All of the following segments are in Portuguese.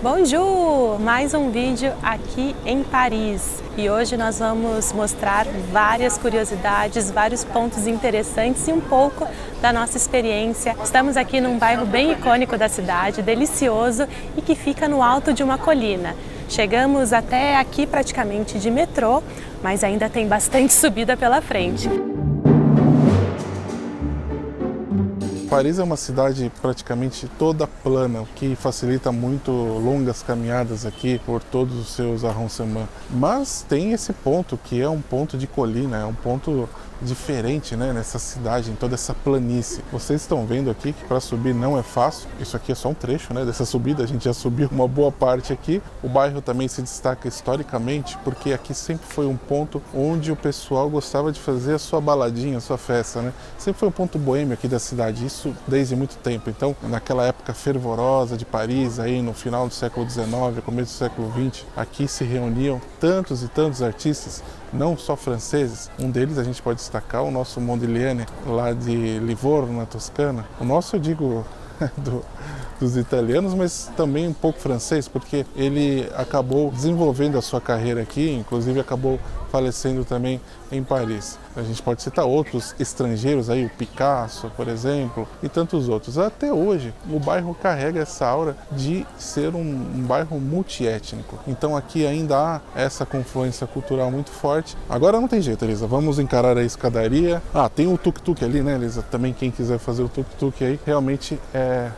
Bonjour! Mais um vídeo aqui em Paris e hoje nós vamos mostrar várias curiosidades, vários pontos interessantes e um pouco da nossa experiência. Estamos aqui num bairro bem icônico da cidade, delicioso e que fica no alto de uma colina. Chegamos até aqui praticamente de metrô, mas ainda tem bastante subida pela frente. Paris é uma cidade praticamente toda plana, o que facilita muito longas caminhadas aqui por todos os seus arrondissements. Mas tem esse ponto que é um ponto de colina, é um ponto diferente, né, nessa cidade, em toda essa planície. Vocês estão vendo aqui que para subir não é fácil. Isso aqui é só um trecho, né, dessa subida, a gente já subiu uma boa parte aqui. O bairro também se destaca historicamente porque aqui sempre foi um ponto onde o pessoal gostava de fazer a sua baladinha, a sua festa, né? Sempre foi um ponto boêmio aqui da cidade, isso desde muito tempo. Então, naquela época fervorosa de Paris, aí no final do século XIX, começo do século XX, aqui se reuniam tantos e tantos artistas, não só franceses. Um deles a gente pode destacar o nosso Modigliani, lá de Livorno, na Toscana. O nosso, eu digo, dos italianos, mas também um pouco francês, porque ele acabou desenvolvendo a sua carreira aqui, inclusive acabou falecendo também em Paris. A gente pode citar outros estrangeiros aí, o Picasso, por exemplo, e tantos outros. Até hoje, o bairro carrega essa aura de ser um bairro multiétnico. Então aqui ainda há essa confluência cultural muito forte. Agora não tem jeito, Elisa, vamos encarar a escadaria. Ah, tem o tuk-tuk ali, né, Elisa? Também quem quiser fazer o tuk-tuk aí, realmente é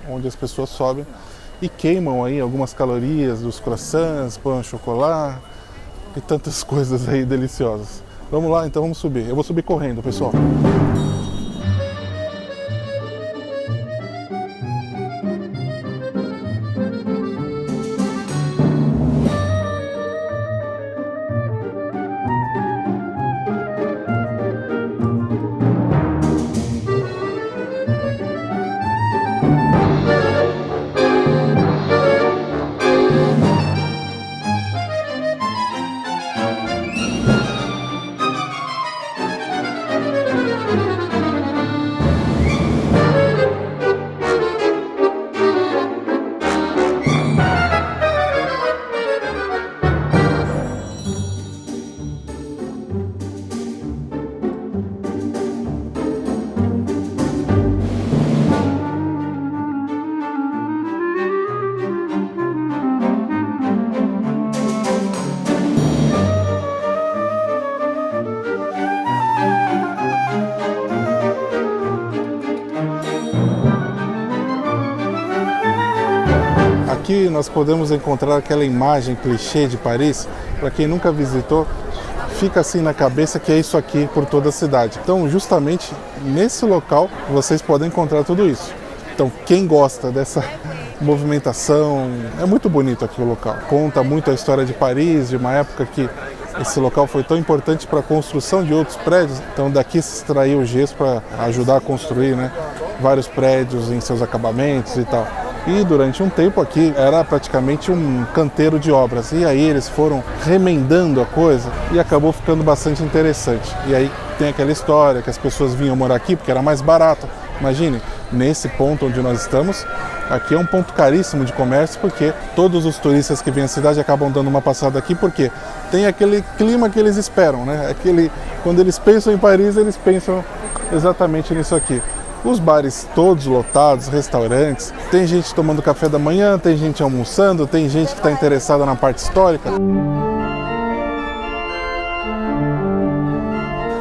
onde as pessoas sobem e queimam aí algumas calorias dos croissants, pão, chocolate e tantas coisas aí deliciosas. Vamos lá, então vamos subir. Eu vou subir correndo, pessoal. Aqui nós podemos encontrar aquela imagem clichê de Paris, para quem nunca visitou, fica assim na cabeça que é isso aqui por toda a cidade. Então, justamente nesse local vocês podem encontrar tudo isso. Então, quem gosta dessa movimentação, é muito bonito aqui o local. Conta muito a história de Paris, de uma época que esse local foi tão importante para a construção de outros prédios. Então, daqui se extraiu o gesso para ajudar a construir, né, vários prédios em seus acabamentos e tal. E durante um tempo aqui era praticamente um canteiro de obras. E aí eles foram remendando a coisa e acabou ficando bastante interessante. E aí tem aquela história que as pessoas vinham morar aqui porque era mais barato. Imagine, nesse ponto onde nós estamos, aqui é um ponto caríssimo de comércio porque todos os turistas que vêm à cidade acabam dando uma passada aqui porque tem aquele clima que eles esperam, né? Quando eles pensam em Paris, eles pensam exatamente nisso aqui. Os bares todos lotados, restaurantes, tem gente tomando café da manhã, tem gente almoçando, tem gente que está interessada na parte histórica.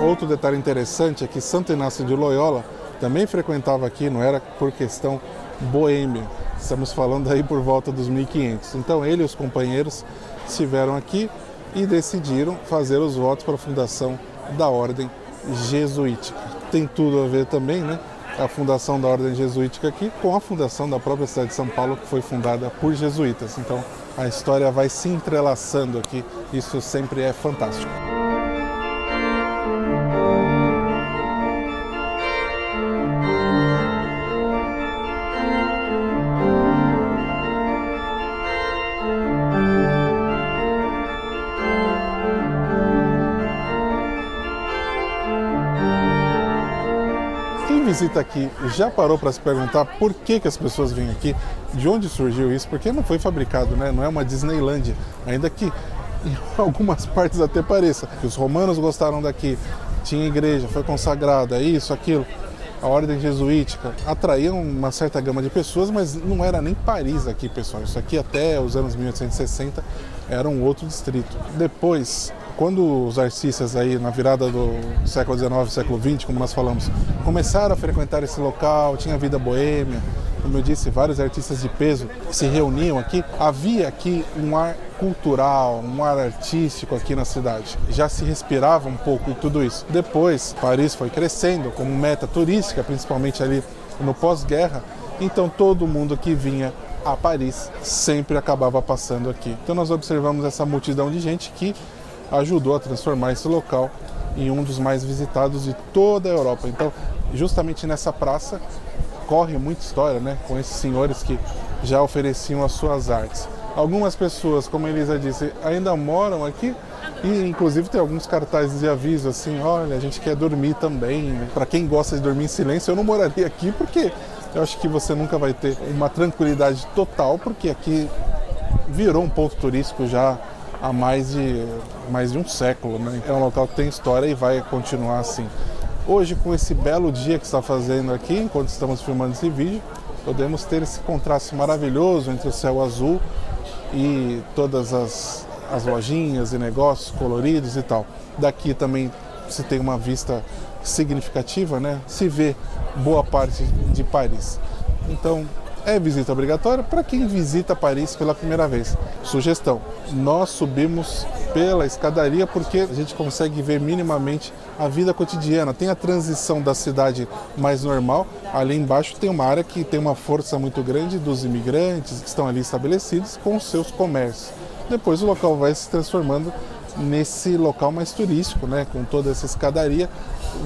Outro detalhe interessante é que Santo Inácio de Loyola também frequentava aqui, não era por questão boêmia. Estamos falando aí por volta dos 1500. Então ele e os companheiros estiveram aqui e decidiram fazer os votos para a fundação da Ordem Jesuítica. Tem tudo a ver também, né? A fundação da Ordem Jesuítica aqui com a fundação da própria cidade de São Paulo, que foi fundada por jesuítas. Então a história vai se entrelaçando aqui, isso sempre é fantástico. Quem visita aqui já parou para se perguntar por que as pessoas vêm aqui? De onde surgiu isso? Porque não foi fabricado, né? Não é uma Disneylândia, ainda que em algumas partes até pareça. Os romanos gostaram daqui, tinha igreja, foi consagrada, isso, aquilo. A ordem jesuítica atraía uma certa gama de pessoas, mas não era nem Paris aqui, pessoal. Isso aqui até os anos 1860 era um outro distrito. Depois, quando os artistas aí na virada do século XIX, século XX, como nós falamos, começaram a frequentar esse local, tinha vida boêmia, como eu disse, vários artistas de peso se reuniam aqui, havia aqui um ar cultural, um ar artístico aqui na cidade. Já se respirava um pouco tudo isso. Depois, Paris foi crescendo como meta turística, principalmente ali no pós-guerra, então todo mundo que vinha a Paris sempre acabava passando aqui. Então nós observamos essa multidão de gente que ajudou a transformar esse local em um dos mais visitados de toda a Europa. Então, justamente nessa praça, corre muita história, né, com esses senhores que já ofereciam as suas artes. Algumas pessoas, como a Elisa disse, ainda moram aqui e inclusive tem alguns cartazes de aviso assim, olha, a gente quer dormir também. Para quem gosta de dormir em silêncio, eu não moraria aqui porque eu acho que você nunca vai ter uma tranquilidade total, porque aqui virou um ponto turístico já há mais de um século, né? É um local que tem história e vai continuar assim. Hoje, com esse belo dia que está fazendo aqui, enquanto estamos filmando esse vídeo, podemos ter esse contraste maravilhoso entre o céu azul e todas as lojinhas e negócios coloridos e tal. Daqui também se tem uma vista significativa, né? Se vê boa parte de Paris. Então, é visita obrigatória para quem visita Paris pela primeira vez. Sugestão, nós subimos pela escadaria porque a gente consegue ver minimamente a vida cotidiana. Tem a transição da cidade mais normal, ali embaixo tem uma área que tem uma força muito grande dos imigrantes que estão ali estabelecidos com os seus comércios. Depois o local vai se transformando nesse local mais turístico, né? Com toda essa escadaria,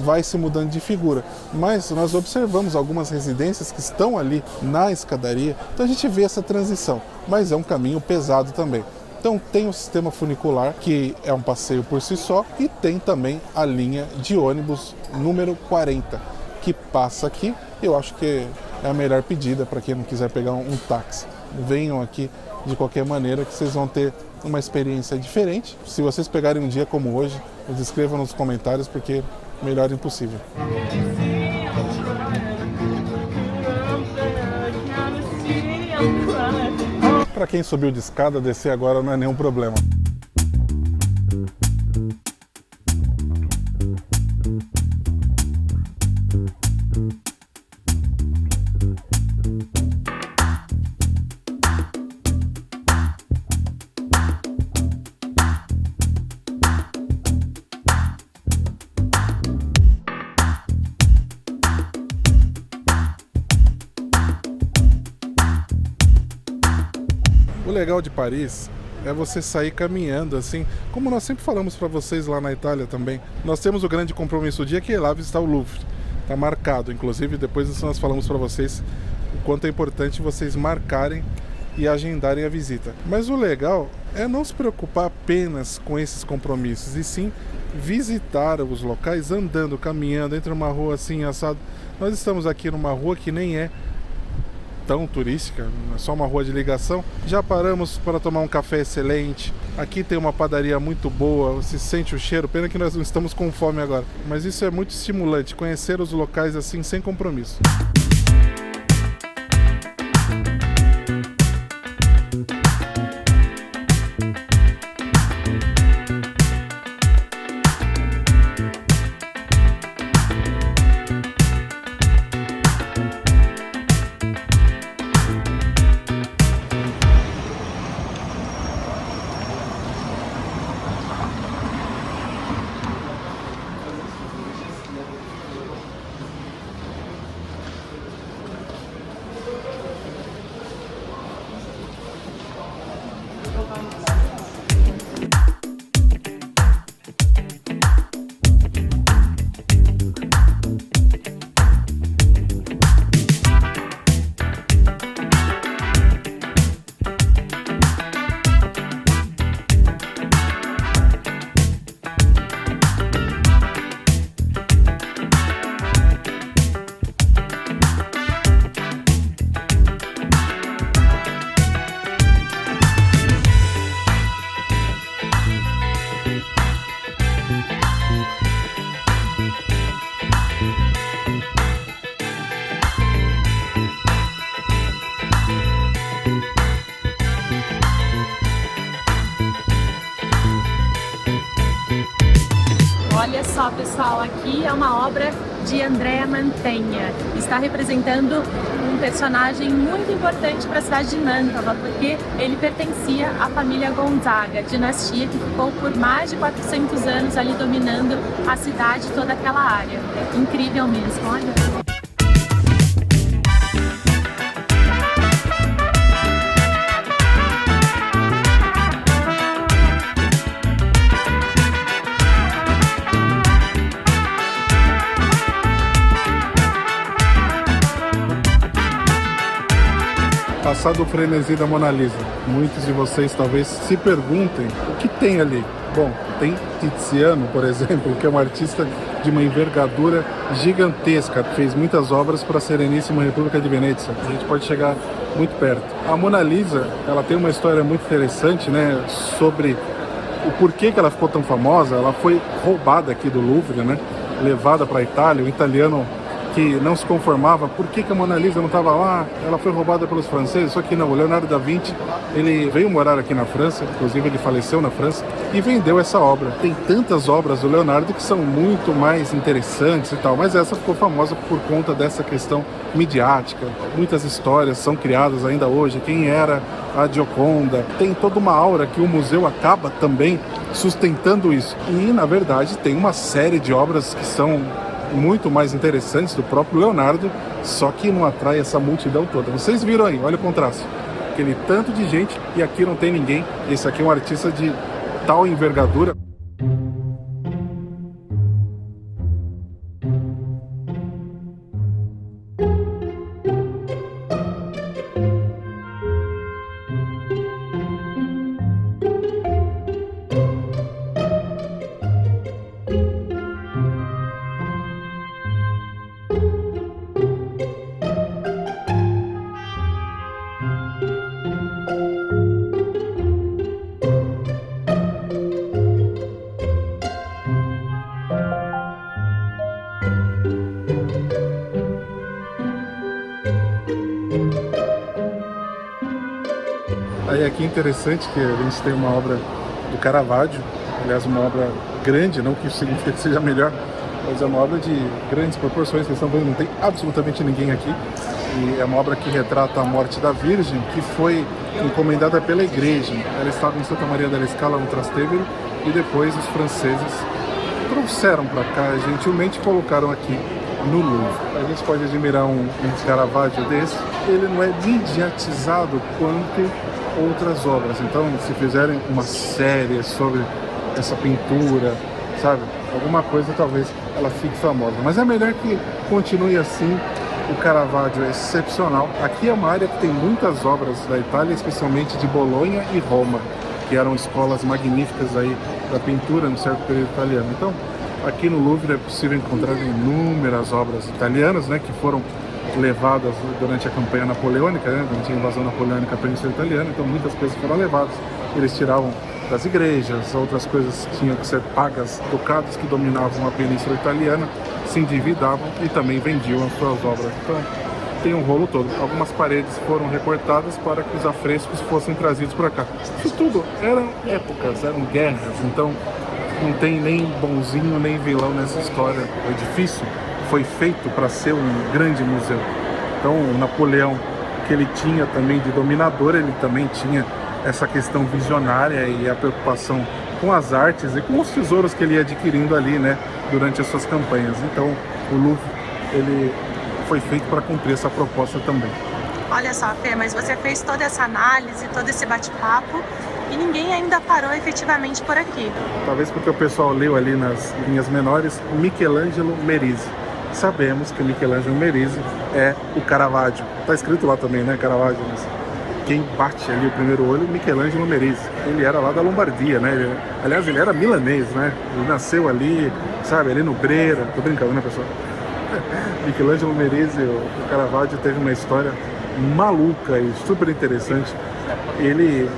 vai se mudando de figura. Mas nós observamos algumas residências que estão ali na escadaria, então a gente vê essa transição, mas é um caminho pesado também. Então tem o sistema funicular, que é um passeio por si só, e tem também a linha de ônibus número 40, que passa aqui. Eu acho que é a melhor pedida para quem não quiser pegar um táxi. Venham aqui de qualquer maneira, que vocês vão ter uma experiência diferente. Se vocês pegarem um dia como hoje, nos escrevam nos comentários, porque melhor impossível. Para quem subiu de escada, descer agora não é nenhum problema. O legal de Paris é você sair caminhando assim, como nós sempre falamos para vocês lá na Itália também. Nós temos o grande compromisso do dia que é lá visitar o Louvre. Está marcado, inclusive depois disso nós falamos para vocês o quanto é importante vocês marcarem e agendarem a visita. Mas o legal é não se preocupar apenas com esses compromissos, e sim visitar os locais andando, caminhando, entre uma rua assim, assado. Nós estamos aqui numa rua que nem é tão turística, é só uma rua de ligação. Já paramos para tomar um café excelente. Aqui tem uma padaria muito boa, você sente o cheiro, pena que nós não estamos com fome agora. Mas isso é muito estimulante, conhecer os locais assim sem compromisso. só, pessoal, aqui é uma obra de Andrea Mantegna. Está representando um personagem muito importante para a cidade de Mantova, porque ele pertencia à família Gonzaga, dinastia que ficou por mais de 400 anos ali dominando a cidade e toda aquela área. Incrível mesmo, olha. Passado o frenesi da Mona Lisa, muitos de vocês talvez se perguntem o que tem ali. Bom, tem Tiziano, por exemplo, que é um artista de uma envergadura gigantesca, fez muitas obras para a Sereníssima República de Veneza. A gente pode chegar muito perto. A Mona Lisa, ela tem uma história muito interessante, né, sobre o porquê que ela ficou tão famosa. Ela foi roubada aqui do Louvre, né, levada para a Itália. O italiano que não se conformava, por que a Mona Lisa não estava lá? Ela foi roubada pelos franceses, só que não, o Leonardo da Vinci, ele veio morar aqui na França, inclusive ele faleceu na França, e vendeu essa obra. Tem tantas obras do Leonardo que são muito mais interessantes e tal, mas essa ficou famosa por conta dessa questão midiática. Muitas histórias são criadas ainda hoje, quem era a Gioconda, tem toda uma aura que o museu acaba também sustentando isso. E, na verdade, tem uma série de obras que são muito mais interessantes do próprio Leonardo, só que não atrai essa multidão toda. Vocês viram aí, olha o contraste. Aquele tanto de gente e aqui não tem ninguém. Esse aqui é um artista de tal envergadura. Aí aqui é interessante que a gente tem uma obra do Caravaggio, aliás, uma obra grande, não que isso signifique que seja melhor, mas é uma obra de grandes proporções, vocês estão vendo, não tem absolutamente ninguém aqui. E é uma obra que retrata a morte da Virgem, que foi encomendada pela igreja. Ela estava em Santa Maria della Scala, no Trastevere, e depois os franceses trouxeram para cá, gentilmente colocaram aqui no Louvre. A gente pode admirar um Caravaggio desse, ele não é mediatizado quanto outras obras. Então, se fizerem uma série sobre essa pintura, sabe, alguma coisa, talvez ela fique famosa. Mas é melhor que continue assim. O Caravaggio é excepcional. Aqui é uma área que tem muitas obras da Itália, especialmente de Bolonha e Roma, que eram escolas magníficas aí da pintura no certo período italiano. Então, aqui no Louvre é possível encontrar inúmeras obras italianas, né, que foram levadas durante a campanha napoleônica, né, durante a invasão napoleônica à Península Italiana. Então muitas coisas foram levadas. Eles tiravam das igrejas, outras coisas tinham que ser pagas, ducados que dominavam a Península Italiana se endividavam e também vendiam as suas obras. Então tem um rolo todo. Algumas paredes foram recortadas para que os afrescos fossem trazidos para cá. Isso tudo eram épocas, eram guerras, então não tem nem bonzinho nem vilão nessa história. O edifício foi feito para ser um grande museu. Então o Napoleão, que ele tinha também de dominador, ele também tinha essa questão visionária e a preocupação com as artes e com os tesouros que ele ia adquirindo ali, né, durante as suas campanhas. Então o Louvre, ele foi feito para cumprir essa proposta também. Olha só, Fê, mas você fez toda essa análise, todo esse bate-papo e ninguém ainda parou efetivamente por aqui. Talvez porque o pessoal leu ali nas linhas menores Michelangelo Merisi. Sabemos que Michelangelo Merisi é o Caravaggio. Tá escrito lá também, né, Caravaggio, mas quem bate ali o primeiro olho, Michelangelo Merisi. Ele era lá da Lombardia, né? Aliás, ele era milanês, né? Ele nasceu ali, sabe, ali no Brera. Tô brincando, né, pessoal? Michelangelo Merisi, o Caravaggio, teve uma história maluca e super interessante. Ele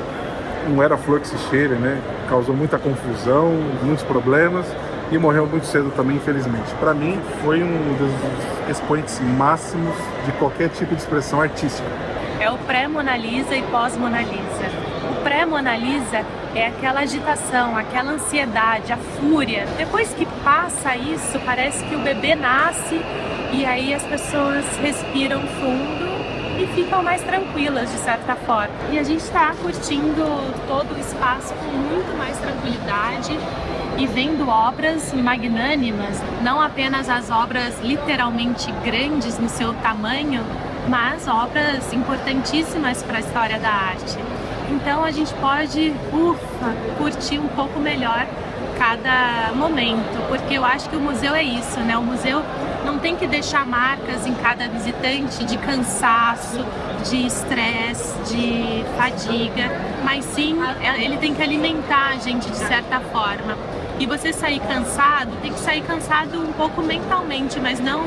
não era flor que se cheire, né? Causou muita confusão, muitos problemas e morreu muito cedo também, infelizmente. Para mim, foi um dos expoentes máximos de qualquer tipo de expressão artística. É o pré-Mona Lisa e pós-Mona Lisa. O pré-Mona Lisa é aquela agitação, aquela ansiedade, a fúria. Depois que passa isso, parece que o bebê nasce e aí as pessoas respiram fundo e ficam mais tranquilas, de certa forma. E a gente está curtindo todo o espaço com muito mais tranquilidade e vendo obras magnânimas, não apenas as obras literalmente grandes no seu tamanho, mas obras importantíssimas para a história da arte. Então a gente pode, curtir um pouco melhor cada momento, porque eu acho que o museu é isso, né? O museu não tem que deixar marcas em cada visitante de cansaço, de estresse, de fadiga, mas sim, ele tem que alimentar a gente de certa forma. E você sair cansado, tem que sair cansado um pouco mentalmente, mas não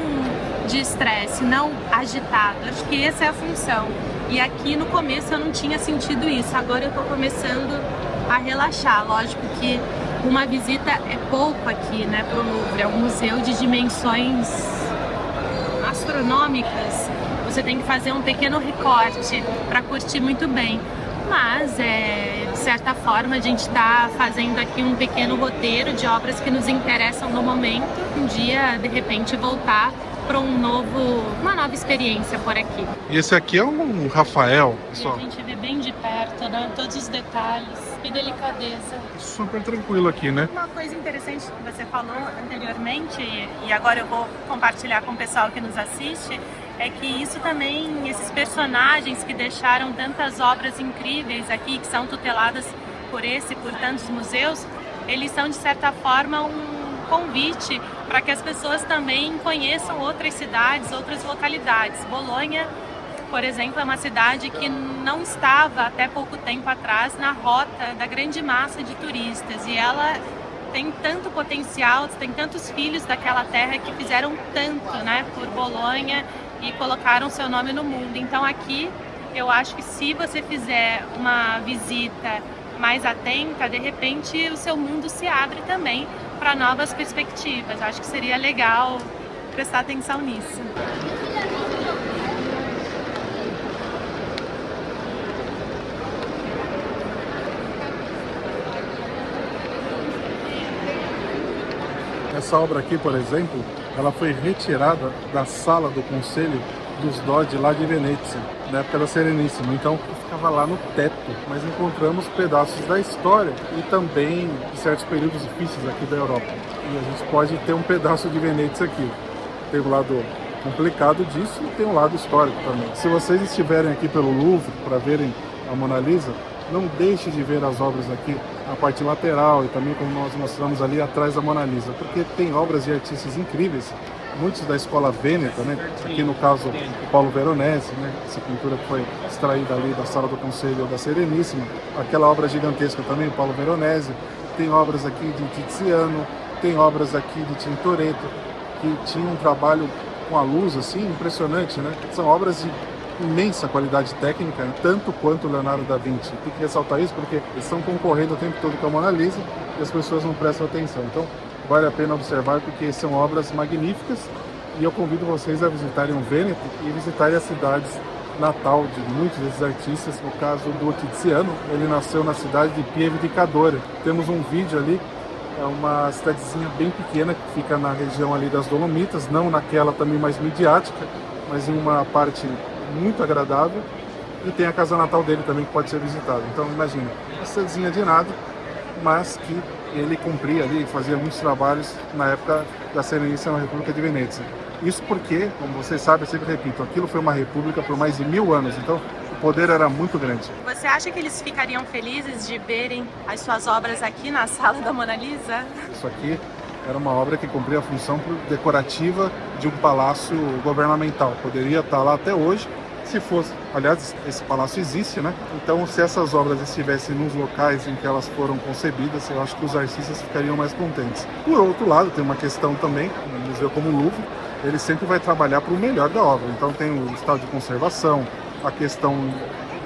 de estresse, não agitado. Acho que essa é a função. E aqui no começo eu não tinha sentido isso, agora eu estou começando a relaxar. Lógico que uma visita é pouco aqui, né, para o Louvre, é um museu de dimensões astronômicas, você tem que fazer um pequeno recorte para curtir muito bem. Mas, de certa forma, a gente está fazendo aqui um pequeno roteiro de obras que nos interessam no momento. Um dia, de repente, voltar para uma nova experiência por aqui. E esse aqui é um Rafael, pessoal. E a gente vê bem de perto, né? Todos os detalhes e delicadeza. Super tranquilo aqui, né? Uma coisa interessante que você falou anteriormente, e agora eu vou compartilhar com o pessoal que nos assiste, é que isso também, esses personagens que deixaram tantas obras incríveis aqui, que são tuteladas por tantos museus, eles são de certa forma um convite para que as pessoas também conheçam outras cidades, outras localidades. Bolonha, por exemplo, é uma cidade que não estava até pouco tempo atrás na rota da grande massa de turistas, e ela tem tanto potencial, tem tantos filhos daquela terra que fizeram tanto, né, por Bolonha e colocaram seu nome no mundo. Então aqui eu acho que se você fizer uma visita mais atenta, de repente o seu mundo se abre também para novas perspectivas. Acho que seria legal prestar atenção nisso. Essa obra aqui, por exemplo, ela foi retirada da sala do Conselho dos Doge lá de Venezia, na época da Serenissima. Então ficava lá no teto, mas encontramos pedaços da história e também de certos períodos difíceis aqui da Europa. E a gente pode ter um pedaço de Venezia aqui. Tem o lado complicado disso e tem o lado histórico também. Se vocês estiverem aqui pelo Louvre para verem a Mona Lisa, não deixe de ver as obras aqui, a parte lateral e também como nós mostramos ali atrás da Mona Lisa, porque tem obras de artistas incríveis, muitos da escola vêneta, né? Aqui no caso Paulo Veronese, né? Essa pintura que foi extraída ali da sala do Conselho da Serenissima, aquela obra gigantesca também, Paulo Veronese, tem obras aqui de Tiziano, tem obras aqui de Tintoretto, que tinha um trabalho com a luz assim impressionante, né? São obras de imensa qualidade técnica, tanto quanto o Leonardo da Vinci. Tem que ressaltar isso porque eles estão concorrendo o tempo todo com a Mona Lisa e as pessoas não prestam atenção. Então vale a pena observar porque são obras magníficas e eu convido vocês a visitarem o Vêneto e visitarem as cidades natal de muitos desses artistas. No caso do Tiziano, ele nasceu na cidade de Pieve di Cadore. Temos um vídeo ali, é uma cidadezinha bem pequena que fica na região ali das Dolomitas, não naquela também mais midiática, mas em uma parte muito agradável, e tem a casa natal dele também que pode ser visitada. Então imagina, uma cidadezinha de nada, mas que ele cumpria ali, fazia muitos trabalhos na época da Serenissima na República de Venezia. Isso porque, como vocês sabem, eu sempre repito, aquilo foi uma república por mais de 1000 anos, então o poder era muito grande. Você acha que eles ficariam felizes de verem as suas obras aqui na sala da Mona Lisa? Isso aqui era uma obra que cumpria a função decorativa de um palácio governamental. Poderia estar lá até hoje, se fosse. Aliás, esse palácio existe, né? Então, se essas obras estivessem nos locais em que elas foram concebidas, eu acho que os artistas ficariam mais contentes. Por outro lado, tem uma questão também, um museu como o Louvre, ele sempre vai trabalhar para o melhor da obra. Então, tem o estado de conservação, a questão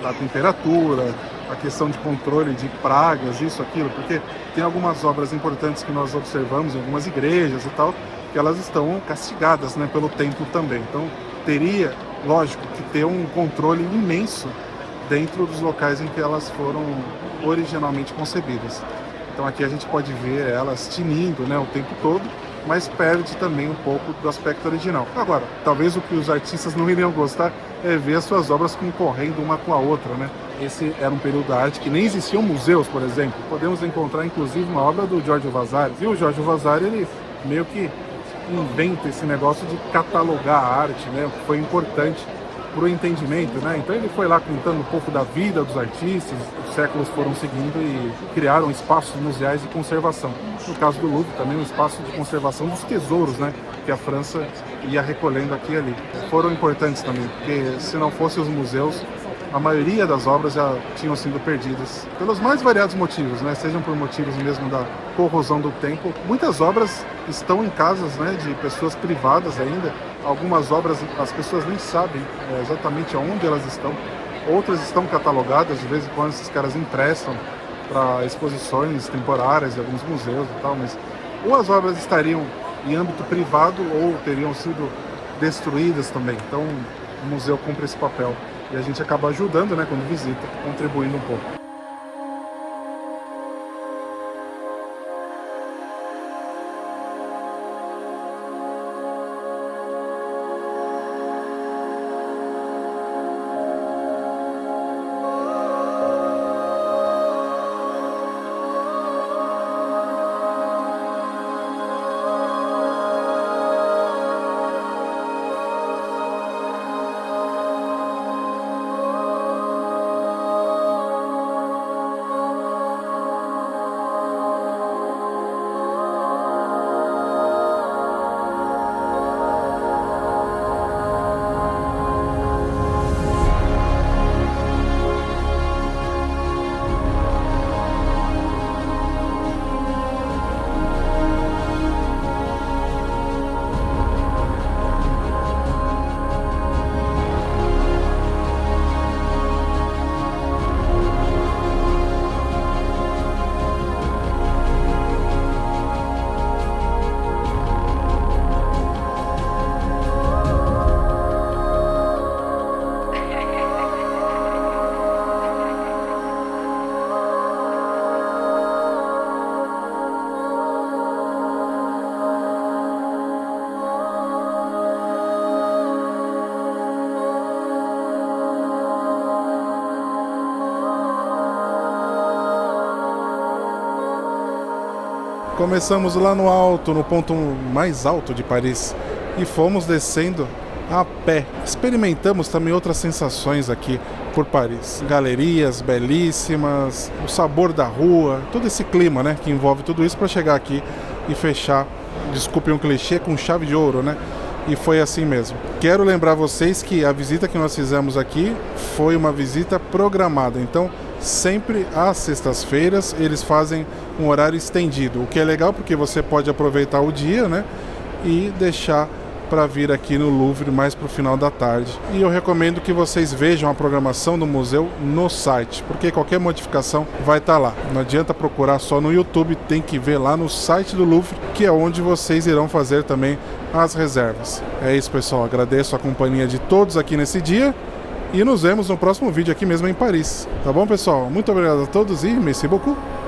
da temperatura, a questão de controle de pragas, isso, aquilo, porque tem algumas obras importantes que nós observamos em algumas igrejas e tal, que elas estão castigadas, né, pelo tempo também. Então, teria, lógico, que ter um controle imenso dentro dos locais em que elas foram originalmente concebidas. Então aqui a gente pode ver elas tinindo, né, o tempo todo, mas perde também um pouco do aspecto original. Agora, talvez o que os artistas não iriam gostar é ver as suas obras concorrendo uma com a outra, né? Esse era um período da arte que nem existiam museus, por exemplo. Podemos encontrar, inclusive, uma obra do Giorgio Vasari. E o Giorgio Vasari, ele meio que inventa esse negócio de catalogar a arte, né? O que foi importante para o entendimento, né? Então ele foi lá contando um pouco da vida dos artistas, os séculos foram seguindo e criaram espaços museais de conservação. No caso do Louvre, também um espaço de conservação dos tesouros, né? Que a França ia recolhendo aqui e ali. Foram importantes também, porque se não fossem os museus, a maioria das obras já tinham sido perdidas pelos mais variados motivos, né? Sejam por motivos mesmo da corrosão do tempo. Muitas obras estão em casas, né, de pessoas privadas ainda. Algumas obras as pessoas nem sabem exatamente aonde elas estão. Outras estão catalogadas, de vez em quando esses caras emprestam para exposições temporárias de alguns museus e tal, mas ou as obras estariam em âmbito privado ou teriam sido destruídas também. Então o museu cumpre esse papel. E a gente acaba ajudando, né, quando visita, contribuindo um pouco. Começamos lá no alto, no ponto mais alto de Paris, e fomos descendo a pé. Experimentamos também outras sensações aqui por Paris. Galerias belíssimas, o sabor da rua, todo esse clima, né, que envolve tudo isso para chegar aqui e fechar, desculpe um clichê, com chave de ouro, né? E foi assim mesmo. Quero lembrar vocês que a visita que nós fizemos aqui foi uma visita programada. Então, sempre às sextas-feiras eles fazem um horário estendido, o que é legal porque você pode aproveitar o dia, né, e deixar para vir aqui no Louvre mais para o final da tarde. E eu recomendo que vocês vejam a programação do museu no site, porque qualquer modificação vai estar lá. Não adianta procurar só no YouTube, tem que ver lá no site do Louvre, que é onde vocês irão fazer também as reservas. É isso, pessoal, agradeço a companhia de todos aqui nesse dia e nos vemos no próximo vídeo aqui mesmo em Paris. Tá bom, pessoal? Muito obrigado a todos e merci beaucoup!